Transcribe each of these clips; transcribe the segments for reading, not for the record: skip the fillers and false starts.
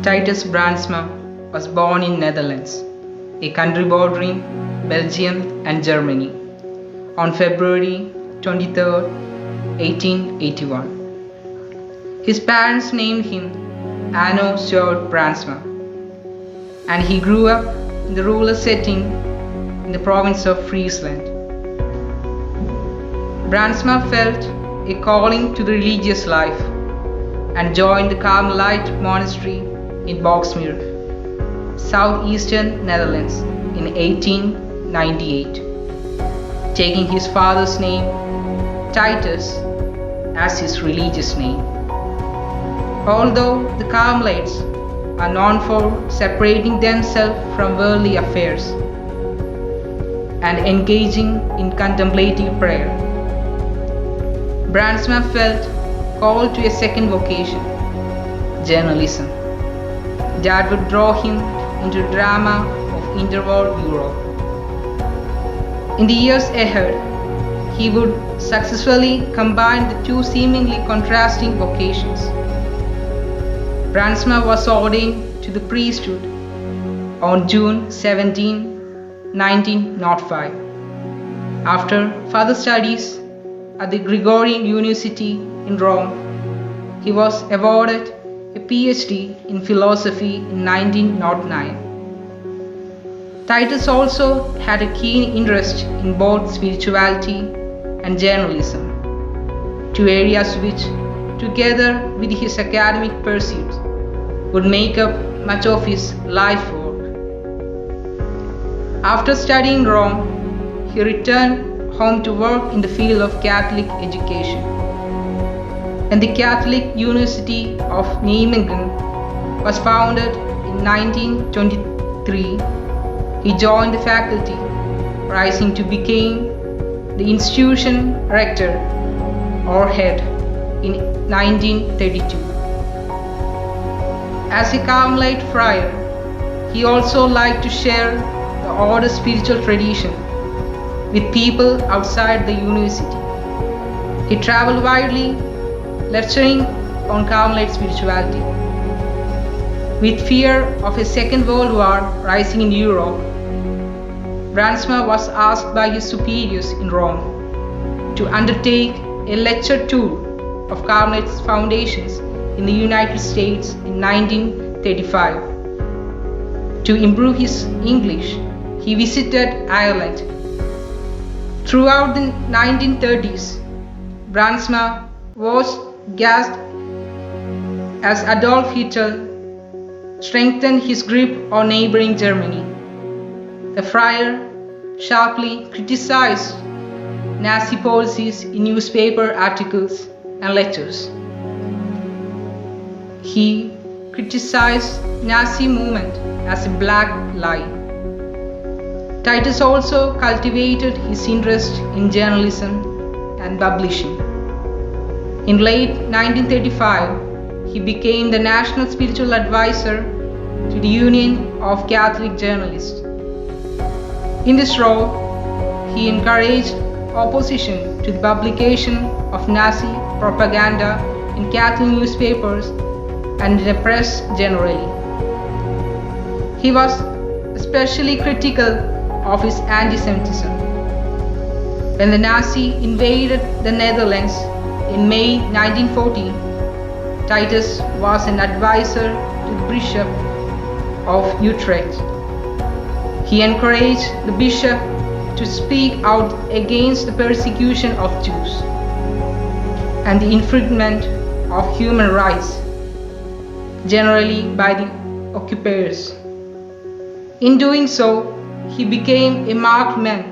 Titus Brandsma was born in Netherlands, a country bordering Belgium and Germany, on February 23, 1881. His parents named him Anno Stuart Brandsma, and he grew up in the rural setting in the province of Friesland. Brandsma felt a calling to the religious life and joined the Carmelite monastery in Boxmeer, southeastern Netherlands in 1898, taking his father's name, Titus, as his religious name. Although the Carmelites are known for separating themselves from worldly affairs and engaging in contemplative prayer, Brandsma felt called to a second vocation, journalism, that would draw him into the drama of interwar Europe. In the years ahead, he would successfully combine the two seemingly contrasting vocations. Brandsma was ordained to the priesthood on June 17, 1905. After further studies at the Gregorian University in Rome, he was awarded a PhD in philosophy in 1909. Titus also had a keen interest in both spirituality and journalism, two areas which, together with his academic pursuits, would make up much of his life work. After studying Rome, he returned home to work in the field of Catholic education. And the Catholic University of Nijmegen was founded in 1923. He joined the faculty, rising to become the institution rector or head in 1932. As a Carmelite friar, he also liked to share the order's spiritual tradition with people outside the university. He traveled widely, lecturing on Carmelite spirituality. With fear of a Second World War rising in Europe, Brandsma was asked by his superiors in Rome to undertake a lecture tour of Carmelite foundations in the United States in 1935. To improve his English, he visited Ireland. Throughout the 1930s, Brandsma was gassed as Adolf Hitler strengthened his grip on neighboring Germany. The friar sharply criticized Nazi policies in newspaper articles and letters. He criticized Nazi movement as a black lie. Titus also cultivated his interest in journalism and publishing. In late 1935, he became the National Spiritual Advisor to the Union of Catholic Journalists. In this role, he encouraged opposition to the publication of Nazi propaganda in Catholic newspapers and in the press generally. He was especially critical of his anti-Semitism. When the Nazi invaded the Netherlands in May 1940, Titus was an advisor to the Bishop of Utrecht. He encouraged the bishop to speak out against the persecution of Jews and the infringement of human rights, generally by the occupiers. In doing so, he became a marked man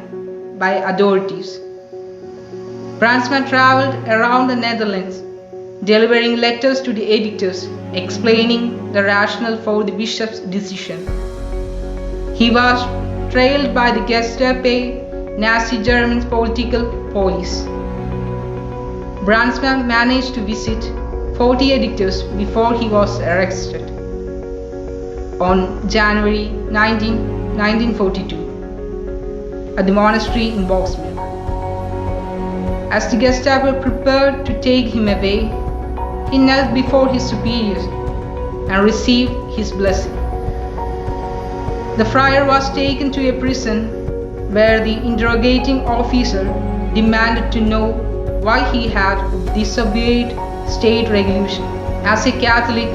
by authorities. Brandsma traveled around the Netherlands, delivering letters to the editors explaining the rationale for the bishop's decision. He was trailed by the Gestapo Nazi German political police. Brandsma managed to visit 40 editors before he was arrested on January 19, 1942 at the monastery in Boxmeer. As the Gestapo prepared to take him away, he knelt before his superiors and received his blessing. The friar was taken to a prison where the interrogating officer demanded to know why he had disobeyed state regulation. As a Catholic,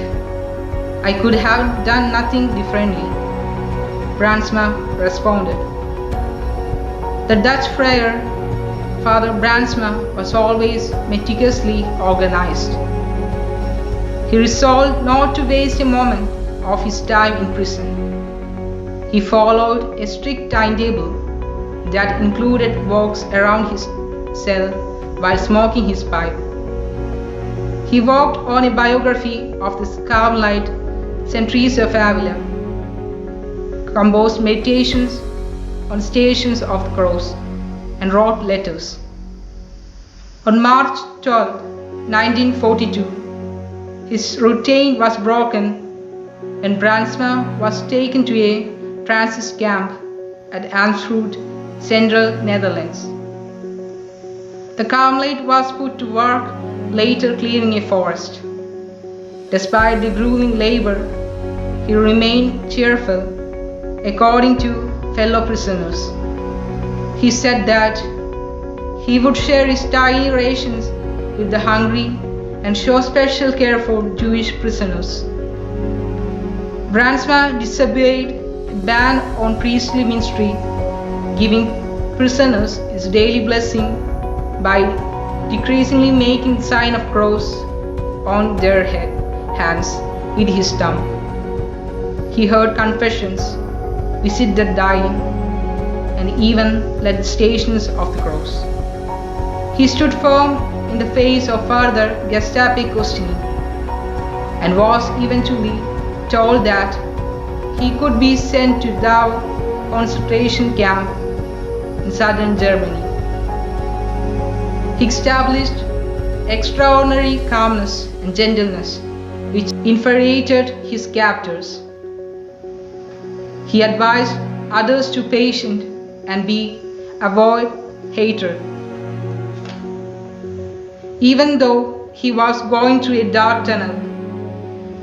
I could have done nothing differently, Brandsma responded. The Dutch friar, Father Brandsma, was always meticulously organized. He resolved not to waste a moment of his time in prison. He followed a strict timetable that included walks around his cell while smoking his pipe. He worked on a biography of the Carmelite St. Teresa of Avila, composed meditations on Stations of the Cross, and wrote letters. On March 12, 1942, his routine was broken and Brandsma was taken to a transit camp at Amersfoort, Central Netherlands. The Carmelite was put to work later clearing a forest. Despite the grueling labor, he remained cheerful, according to fellow prisoners. He said that he would share his tiny rations with the hungry and show special care for Jewish prisoners. Brandsma disobeyed a ban on priestly ministry, giving prisoners his daily blessing by decreasingly making the sign of cross on their hands with his thumb. He heard confessions, visited the dying, and even led the Stations of the Cross. He stood firm in the face of further Gestapo questioning and was eventually told that he could be sent to Dachau concentration camp in southern Germany. He established extraordinary calmness and gentleness which infuriated his captors. He advised others to patient and avoid hatred. Even though he was going through a dark tunnel,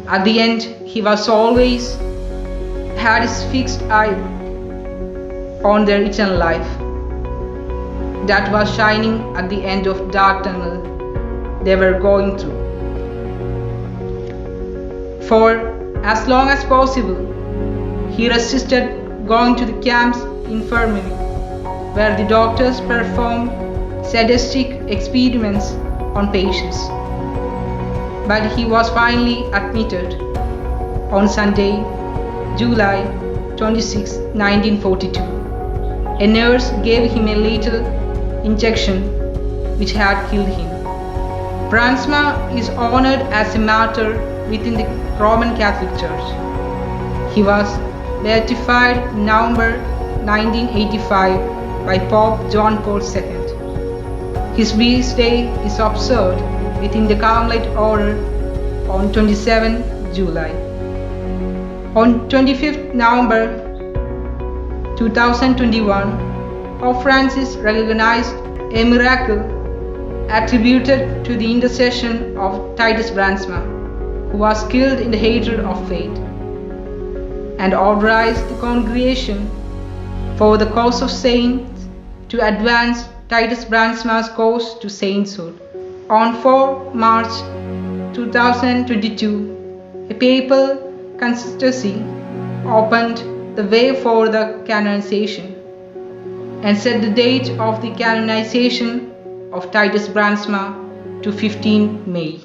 at the end he was always had his fixed eye on their eternal life that was shining at the end of dark tunnel they were going through. For as long as possible, he resisted going to the camp's infirmary, where the doctors performed sadistic experiments on patients. But he was finally admitted on Sunday, July 26, 1942. A nurse gave him a lethal injection which had killed him. Brandsma is honored as a martyr within the Roman Catholic Church. He was beatified in November 1985 by Pope John Paul II. His feast day is observed within the Carmelite Order on 27 July. On 25th November 2021, Pope Francis recognized a miracle attributed to the intercession of Titus Brandsma, who was killed in the hatred of faith, and authorized the congregation for the cause of saints to advance Titus Brandsma's cause to sainthood. On 4 March 2022, a papal consistory opened the way for the canonization and set the date of the canonization of Titus Brandsma to 15 May.